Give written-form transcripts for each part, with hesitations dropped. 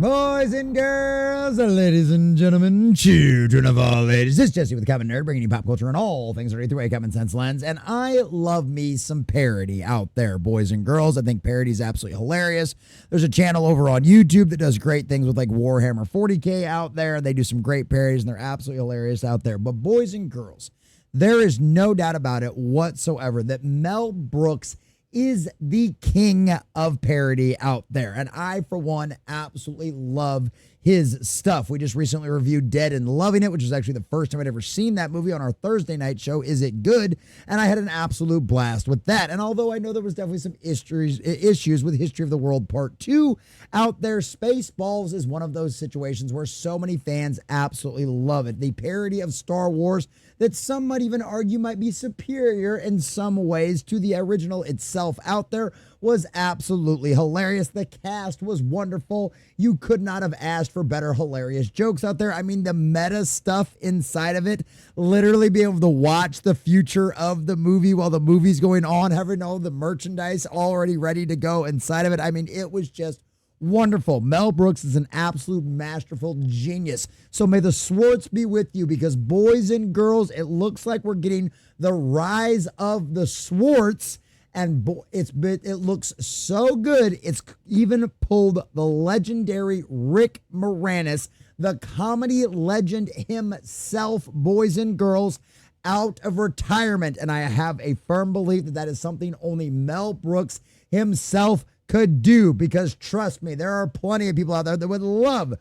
Boys and girls, ladies and gentlemen, children of all ages, this is Jesse with the Common Nerd, bringing you pop culture and all things nerdy through a common sense lens. And I love me some parody out there, boys and girls. I think parody is absolutely hilarious. There's a channel over on YouTube that does great things with like Warhammer 40K out there. They do some great parodies, and they're absolutely hilarious out there. But boys and girls, there is no doubt about it whatsoever that Mel Brooks is the king of parody out there. And I, for one, absolutely love his stuff. We just recently reviewed Dead and Loving It, which was actually the first time I'd ever seen that movie on our Thursday night show, Is It Good? And I had an absolute blast with that. And although I know there was definitely some issues with History of the World Part 2 out there, Spaceballs is one of those situations where so many fans absolutely love it. The parody of Star Wars that some might even argue might be superior in some ways to the original itself out there was absolutely hilarious. The cast was wonderful. You could not have asked for better hilarious jokes out there. I mean, the meta stuff inside of it, literally being able to watch the future of the movie while the movie's going on, having all the merchandise already ready to go inside of it. I mean, it was just wonderful. Mel Brooks is an absolute masterful genius. So may the Swartz be with you, because boys and girls, it looks like we're getting the rise of the Swartz. And it looks so good. It's even pulled the legendary Rick Moranis, the comedy legend himself, boys and girls, out of retirement. And I have a firm belief that that is something only Mel Brooks himself could do, because trust me, there are plenty of people out there that would love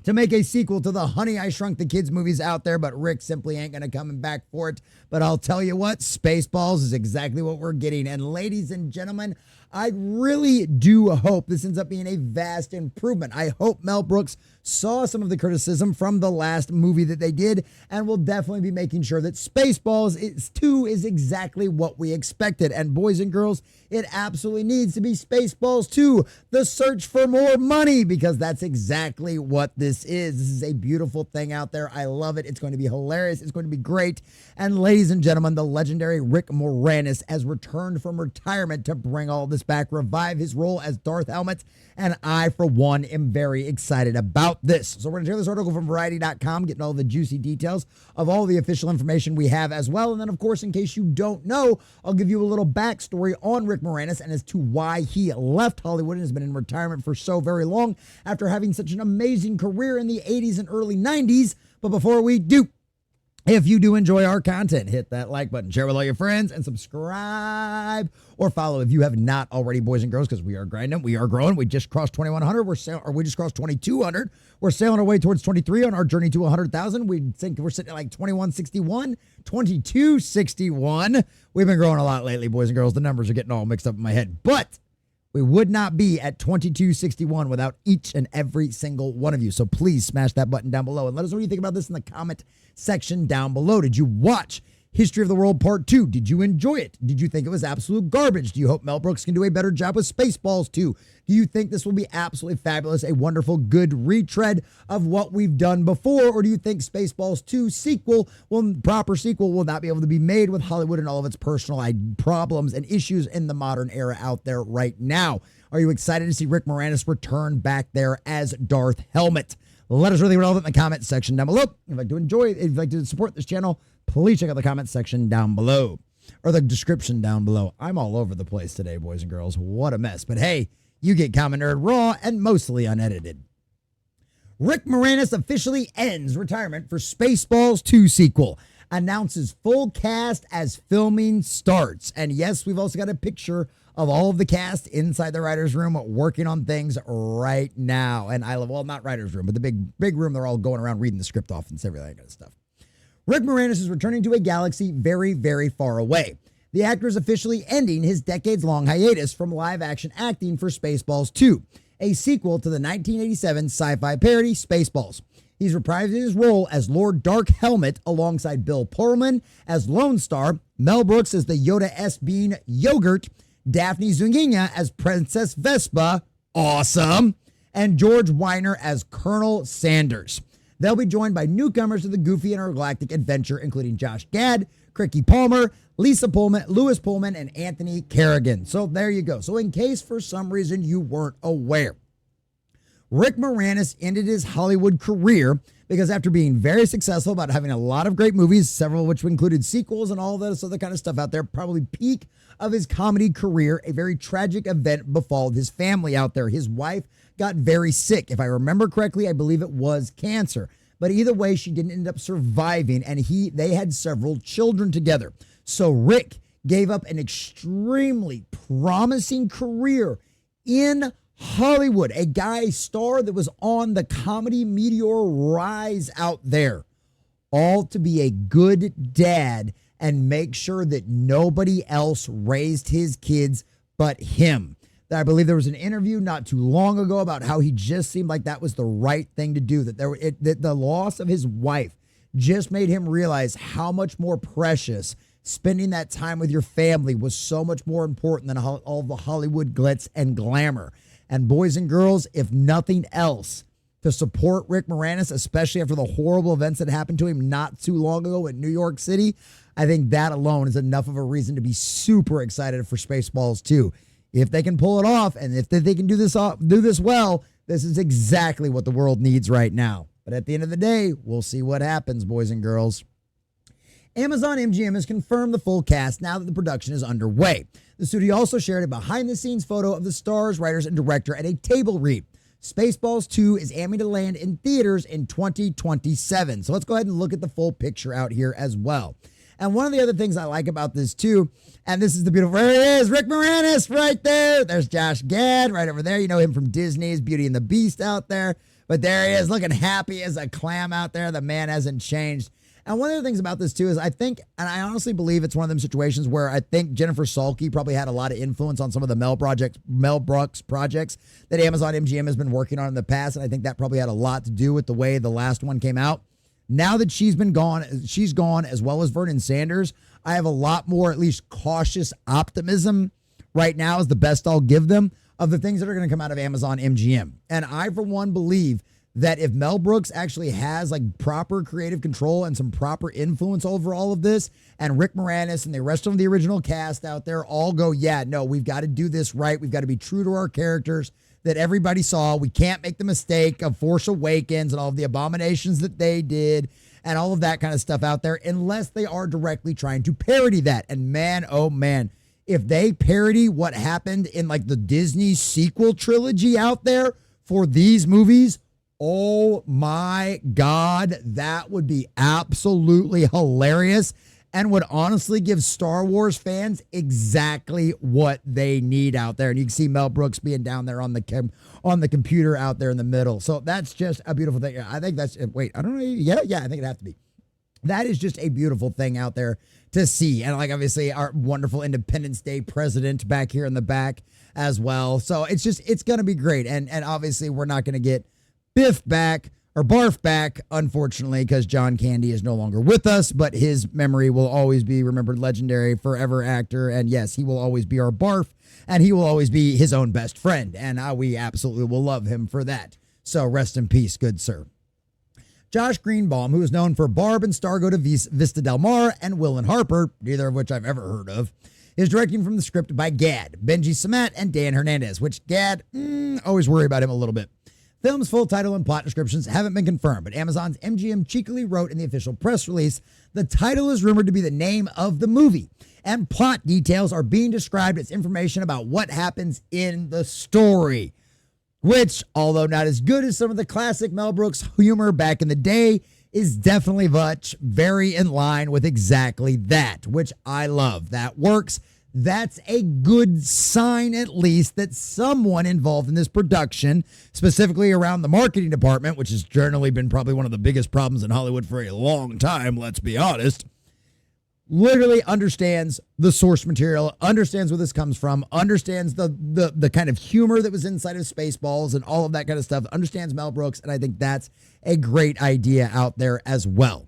to make a sequel to the Honey, I Shrunk the Kids movies out there, but Rick simply ain't going to come back for it. But I'll tell you what, Spaceballs is exactly what we're getting. And ladies and gentlemen, I really do hope this ends up being a vast improvement. I hope Mel Brooks saw some of the criticism from the last movie that they did, and will definitely be making sure that Spaceballs 2 is exactly what we expected. And boys and girls, it absolutely needs to be Spaceballs 2, the search for more money, because that's exactly what this is. This is a beautiful thing out there. I love it. It's going to be hilarious. It's going to be great. And ladies and gentlemen, the legendary Rick Moranis has returned from retirement to bring all this back, revive his role as Darth Helmet. And I, for one, am very excited about this. So we're going to share this article from Variety.com, getting all the juicy details of all the official information we have as well. And then, of course, in case you don't know, I'll give you a little backstory on Rick Moranis and as to why he left Hollywood and has been in retirement for so very long after having such an amazing career in the 80s and early 90s. But before we do, if you do enjoy our content, hit that like button, share with all your friends, and subscribe or follow if you have not already, boys and girls, because we are grinding, we are growing. We just crossed 2,100. We just crossed 2,200. We're sailing our way towards 23 on our journey to 100,000. We think we're sitting at like 2161, 2261. We've been growing a lot lately, boys and girls. The numbers are getting all mixed up in my head, but we would not be at 2261 without each and every single one of you. So please smash that button down below and let us know what you think about this in the comment section down below. Did you watch History of the World Part 2? Did you enjoy it? Did you think it was absolute garbage? Do you hope Mel Brooks can do a better job with Spaceballs 2? Do you think this will be absolutely fabulous, a wonderful, good retread of what we've done before? Or do you think Spaceballs 2 proper sequel will not be able to be made with Hollywood and all of its personal problems and issues in the modern era out there right now? Are you excited to see Rick Moranis return back there as Darth Helmet? Let us know what relevant in the comment section down below. If you'd like to enjoy it, if you'd like to support this channel, please check out the comment section down below, or the description down below. I'm all over the place today, boys and girls. What a mess. But hey, you get Common Nerd raw and mostly unedited. Rick Moranis officially ends retirement for Spaceballs 2 sequel. Announces full cast as filming starts. And yes, we've also got a picture of all of the cast inside the writer's room working on things right now. And I love, well, not writer's room, but the big room they're all going around reading the script off and everything that kind of stuff. Rick Moranis is returning to a galaxy very, very far away. The actor is officially ending his decades-long hiatus from live-action acting for Spaceballs 2, a sequel to the 1987 sci-fi parody Spaceballs. He's reprising his role as Lord Dark Helmet alongside Bill Pullman as Lone Star, Mel Brooks as the Yoda-S being Yogurt, Daphne Zuniga as Princess Vespa, awesome, and George Weiner as Colonel Sanders. They'll be joined by newcomers to the Goofy Intergalactic adventure, including Josh Gad, Cricky Palmer, Lisa Pullman, Lewis Pullman, and Anthony Carrigan. So there you go. So in case for some reason you weren't aware, Rick Moranis ended his Hollywood career because after being very successful about having a lot of great movies, several of which included sequels and all this other kind of stuff out there, probably peak of his comedy career, a very tragic event befalled his family out there. His wife got very sick. If I remember correctly, I believe it was cancer. But either way, she didn't end up surviving, and they had several children together. So Rick gave up an extremely promising career in Hollywood, a star that was on the comedy meteor rise out there, all to be a good dad and make sure that nobody else raised his kids but him. I believe there was an interview not too long ago about how he just seemed like that was the right thing to do, that the loss of his wife just made him realize how much more precious spending that time with your family was, so much more important than all the Hollywood glitz and glamour. And boys and girls, if nothing else, to support Rick Moranis, especially after the horrible events that happened to him not too long ago in New York City, I think that alone is enough of a reason to be super excited for Spaceballs 2. If they can pull it off, and if they can do this well, this is exactly what the world needs right now. But at the end of the day, we'll see what happens, boys and girls. Amazon MGM has confirmed the full cast now that the production is underway. The studio also shared a behind-the-scenes photo of the stars, writers, and director at a table read. Spaceballs 2 is aiming to land in theaters in 2027. So let's go ahead and look at the full picture out here as well. And one of the other things I like about this too, and this is the beautiful, there it is, Rick Moranis right there. There's Josh Gad right over there. You know him from Disney's Beauty and the Beast out there. But there he is, looking happy as a clam out there. The man hasn't changed. And one of the things about this too is I think, and I honestly believe it's one of them situations where I think Jennifer Salke probably had a lot of influence on some of the Mel Brooks projects that Amazon MGM has been working on in the past. And I think that probably had a lot to do with the way the last one came out. Now that she's gone, as well as Vernon Sanders, I have a lot more, at least cautious optimism right now is the best I'll give them of the things that are going to come out of Amazon MGM. And I, for one, believe that if Mel Brooks actually has like proper creative control and some proper influence over all of this, and Rick Moranis and the rest of the original cast out there all go, yeah, no, we've got to do this right. We've got to be true to our characters that everybody saw. We can't make the mistake of Force Awakens and all of the abominations that they did and all of that kind of stuff out there, unless they are directly trying to parody that. And man, oh man, if they parody what happened in like the Disney sequel trilogy out there for these movies, oh my God, that would be absolutely hilarious and would honestly give Star Wars fans exactly what they need out there. And you can see Mel Brooks being down there on the computer out there in the middle. So that's just a beautiful thing. I think that's, wait, I don't know. Yeah, I think it'd have to be. That is just a beautiful thing out there to see. And like, obviously our wonderful Independence Day president back here in the back as well. So it's going to be great. And obviously we're not going to get Biff back or Barf back, unfortunately, because John Candy is no longer with us, but his memory will always be remembered, legendary, forever actor. And yes, he will always be our Barf, and he will always be his own best friend. And we absolutely will love him for that. So rest in peace, good sir. Josh Greenbaum, who is known for Barb and Stargo to Vista Del Mar and Will and Harper, neither of which I've ever heard of, is directing from the script by Gad, Benji Samet, and Dan Hernandez, which Gad, always worry about him a little bit. Film's full title and plot descriptions haven't been confirmed, but Amazon's MGM cheekily wrote in the official press release, the title is rumored to be the name of the movie, and plot details are being described as information about what happens in the story, which, although not as good as some of the classic Mel Brooks humor back in the day, is definitely very in line with exactly that, which I love. That works. That's a good sign, at least, that someone involved in this production, specifically around the marketing department, which has generally been probably one of the biggest problems in Hollywood for a long time, let's be honest, literally understands the source material, understands where this comes from, understands the kind of humor that was inside of Spaceballs and all of that kind of stuff, understands Mel Brooks, and I think that's a great idea out there as well.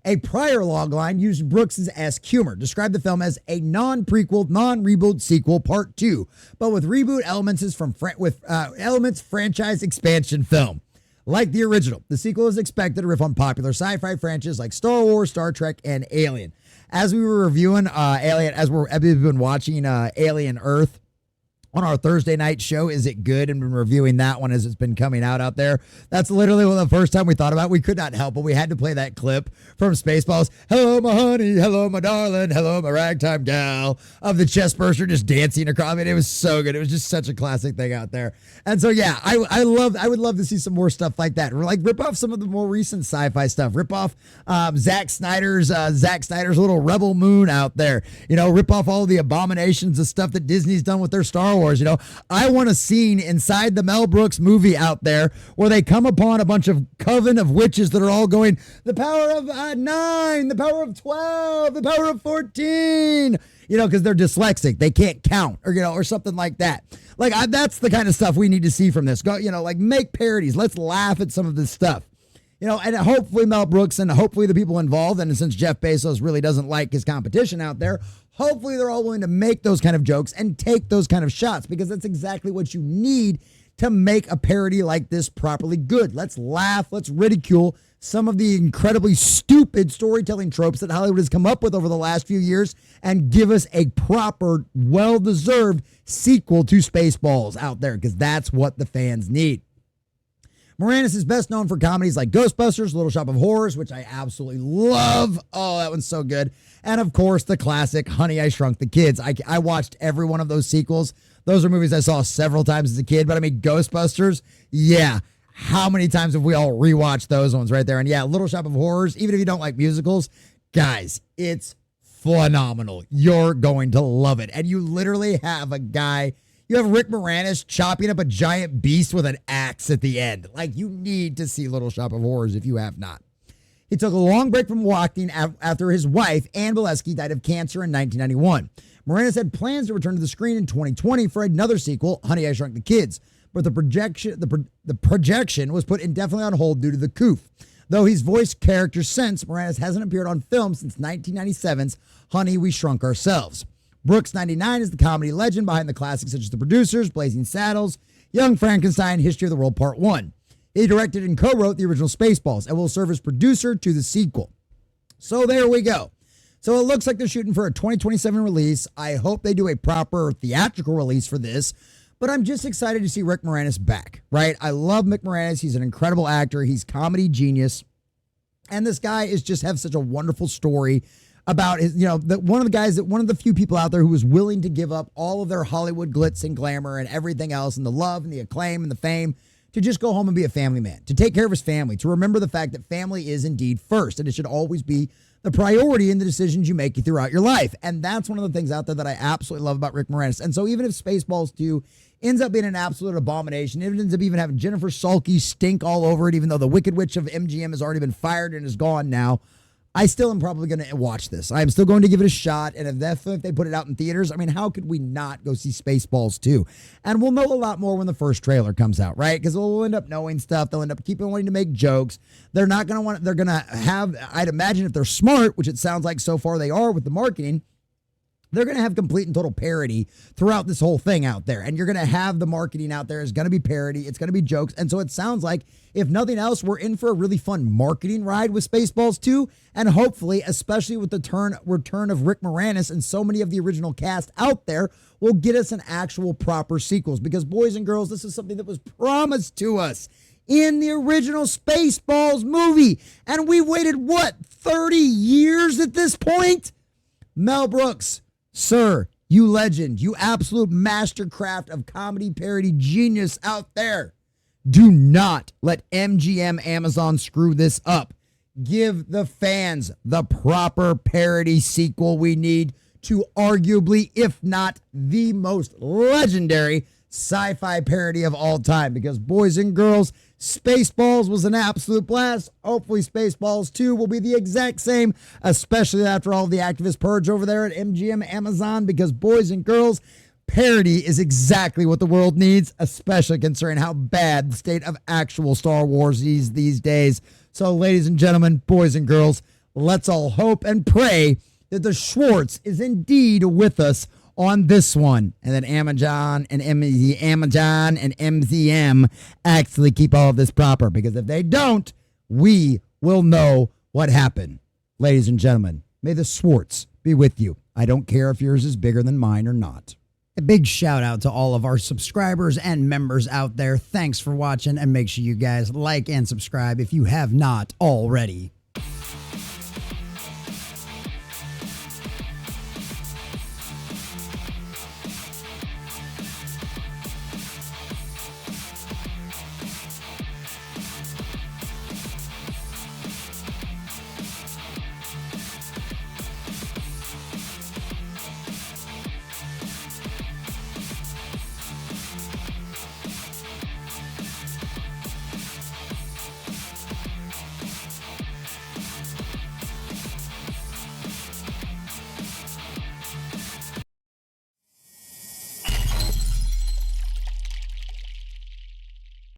A prior logline used Brooks' humor, described the film as a non-prequel, non-reboot sequel, part 2, but with reboot elements elements franchise expansion film. Like the original, the sequel is expected to riff on popular sci-fi franchises like Star Wars, Star Trek, and Alien. As we were reviewing Alien, we've been watching Alien Earth, on our Thursday night show, Is It Good? And been reviewing that one as it's been coming out there. That's literally the first time we thought about it. We could not help, but we had to play that clip from Spaceballs. Hello, my honey. Hello, my darling. Hello, my ragtime gal. Of the chest burster just dancing across. I mean, it was so good. It was just such a classic thing out there. And so, yeah, I would love to see some more stuff like that. Like, rip off some of the more recent sci-fi stuff. Rip off Zack Snyder's little Rebel Moon out there. You know, rip off all the abominations of stuff that Disney's done with their Star Wars. You know, I want a scene inside the Mel Brooks movie out there where they come upon a bunch of coven of witches that are all going, the power of 9, the power of 12, the power of 14, you know, because they're dyslexic. They can't count or, you know, or something like that. Like, that's the kind of stuff we need to see from this. Go, you know, like, make parodies. Let's laugh at some of this stuff. You know, and hopefully Mel Brooks and hopefully the people involved, and since Jeff Bezos really doesn't like his competition out there, hopefully they're all willing to make those kind of jokes and take those kind of shots, because that's exactly what you need to make a parody like this properly good. Let's laugh. Let's ridicule some of the incredibly stupid storytelling tropes that Hollywood has come up with over the last few years and give us a proper, well-deserved sequel to Spaceballs out there, because that's what the fans need. Moranis is best known for comedies like Ghostbusters, Little Shop of Horrors, which I absolutely love. Oh, that one's so good. And of course, the classic Honey, I Shrunk the Kids. I watched every one of those sequels. Those are movies I saw several times as a kid, but I mean, Ghostbusters, yeah. How many times have we all rewatched those ones right there? And yeah, Little Shop of Horrors, even if you don't like musicals, guys, it's phenomenal. You're going to love it. And you literally have a guy, you have Rick Moranis chopping up a giant beast with an axe at the end. Like, you need to see Little Shop of Horrors if you have not. He took a long break from walking after his wife, Ann Bileski, died of cancer in 1991. Moranis had plans to return to the screen in 2020 for another sequel, Honey, I Shrunk the Kids, but the projection was put indefinitely on hold due to the coup. Though he's voiced characters since, Moranis hasn't appeared on film since 1997's Honey, We Shrunk Ourselves. Brooks 99 is the comedy legend behind the classics such as The Producers, Blazing Saddles, Young Frankenstein, History of the World Part 1. He directed and co-wrote the original Spaceballs and will serve as producer to the sequel. So there we go. So it looks like they're shooting for a 2027 release. I hope they do a proper theatrical release for this, but I'm just excited to see Rick Moranis back, right? I love Mick Moranis. He's an incredible actor. He's comedy genius. And this guy is just have such a wonderful story about his, you know, one of the few people out there who was willing to give up all of their Hollywood glitz and glamour and everything else and the love and the acclaim and the fame to just go home and be a family man, to take care of his family, to remember the fact that family is indeed first, and it should always be the priority in the decisions you make throughout your life. And that's one of the things out there that I absolutely love about Rick Moranis. And so even if Spaceballs 2 ends up being an absolute abomination, it ends up even having Jennifer Salke stink all over it, even though the Wicked Witch of MGM has already been fired and is gone now, I still am probably going to watch this. I'm still going to give it a shot. And if they put it out in theaters, I mean, how could we not go see Spaceballs 2? And we'll know a lot more when the first trailer comes out, right? Because we'll end up knowing stuff. They'll end up keeping wanting to make jokes. They're not going to want, they're going to have, I'd imagine if they're smart, which it sounds like so far they are with the marketing, they're going to have complete and total parody throughout this whole thing out there. And you're going to have the marketing out there is going to be parody. It's going to be jokes. And so it sounds like, if nothing else, we're in for a really fun marketing ride with Spaceballs 2. And hopefully, especially with the return of Rick Moranis and so many of the original cast out there, will get us an actual proper sequels. Because, boys and girls, this is something that was promised to us in the original Spaceballs movie. And we waited, 30 years at this point? Mel Brooks, sir, you legend, you absolute mastercraft of comedy parody genius out there. Do not let MGM Amazon screw this up. Give the fans the proper parody sequel we need to arguably, if not the most legendary sci-fi parody of all time. Because, boys and girls, Spaceballs was an absolute blast. Hopefully Spaceballs 2 will be the exact same, especially after all the activist purge over there at MGM Amazon. Because, boys and girls, parody is exactly what the world needs, especially considering how bad the state of actual Star Wars is these days. So, ladies and gentlemen, boys and girls, let's all hope and pray that the Schwartz is indeed with us on this one, and that Amazon and MZM actually keep all of this proper, because if they don't, we will know what happened. Ladies and gentlemen, may the Schwartz be with you. I don't care if yours is bigger than mine or not. A big shout out to all of our subscribers and members out there. Thanks for watching, and make sure you guys like and subscribe if you have not already.